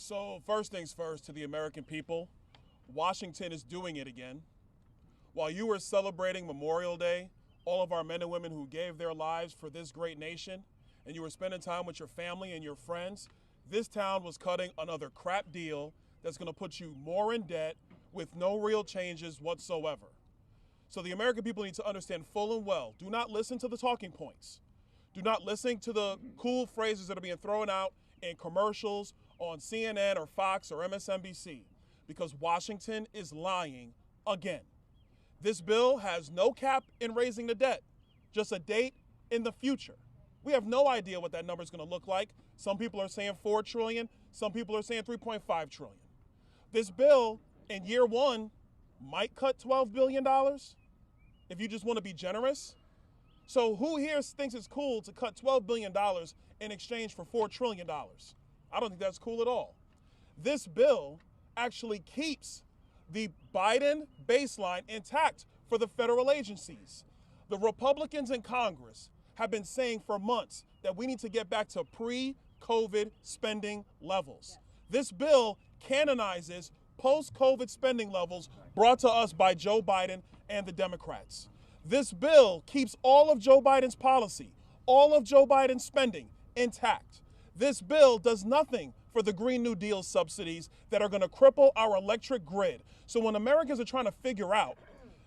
So first things first, to the American people, Washington is doing it again. While you were celebrating Memorial Day, all of our men and women who gave their lives for this great nation, and you were spending time with your family and your friends, this town was cutting another crap deal that's going to put you more in debt with no real changes whatsoever. So the American people need to understand full and well, do not listen to the talking points. Do not listen to the cool phrases that are being thrown out in commercials on CNN or Fox or MSNBC, because Washington is lying again. This bill has no cap in raising the debt, just a date in the future. We have no idea what that number is going to look like. Some people are saying $4 trillion, some people are saying $3.5 trillion. This bill in year one might cut $12 billion if you just want to be generous. So who here thinks it's cool to cut $12 billion in exchange for $4 trillion? I don't think that's cool at all. This bill actually keeps the Biden baseline intact for the federal agencies. The Republicans in Congress have been saying for months that we need to get back to pre-COVID spending levels. This bill canonizes post-COVID spending levels brought to us by Joe Biden and the Democrats. This bill keeps all of Joe Biden's policy, all of Joe Biden's spending intact. This bill does nothing for the Green New Deal subsidies that are going to cripple our electric grid. So when Americans are trying to figure out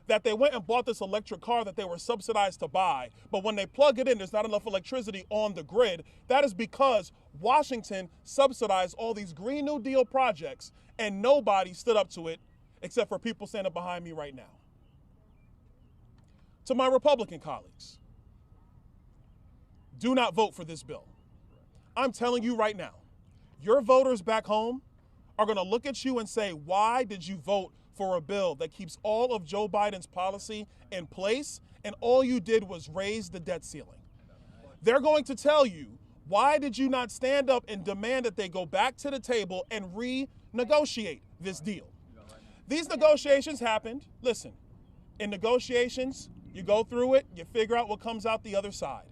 that they went and bought this electric car that they were subsidized to buy, but when they plug it in, there's not enough electricity on the grid, that is because Washington subsidized all these Green New Deal projects and nobody stood up to it except for people standing behind me right now. To my Republican colleagues, do not vote for this bill. I'm telling you right now, your voters back home are going to look at you and say, why did you vote for a bill that keeps all of Joe Biden's policy in place and all you did was raise the debt ceiling? They're going to tell you, why did you not stand up and demand that they go back to the table and renegotiate this deal? These negotiations happened. Listen, in negotiations, you go through it, you figure out what comes out the other side.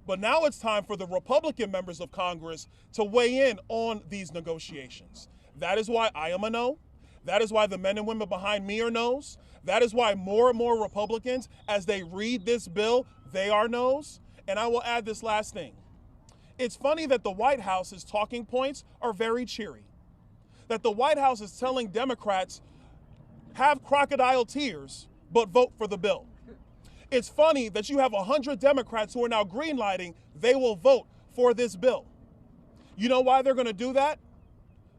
But now it's time for the Republican members of Congress to weigh in on these negotiations. That is why I am a no. That is why the men and women behind me are no's. That is why more and more Republicans, as they read this bill, they are no's. And I will add this last thing. It's funny that the White House's talking points are very cheery. That the White House is telling Democrats, have crocodile tears, but vote for the bill. It's funny that you have 100 Democrats who are now greenlighting they will vote for this bill. You know why they're going to do that?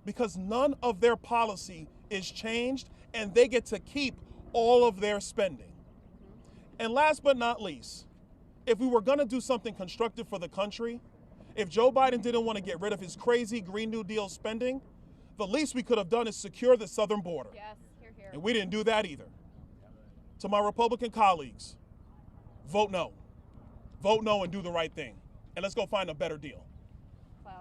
Because none of their policy is changed and they get to keep all of their spending. And last but not least, if we were going to do something constructive for the country, if Joe Biden didn't want to get rid of his crazy Green New Deal spending, the least we could have done is secure the southern border. Yes, hear, hear. And we didn't do that either. To my Republican colleagues, vote no. Vote no and do the right thing. And let's go find a better deal.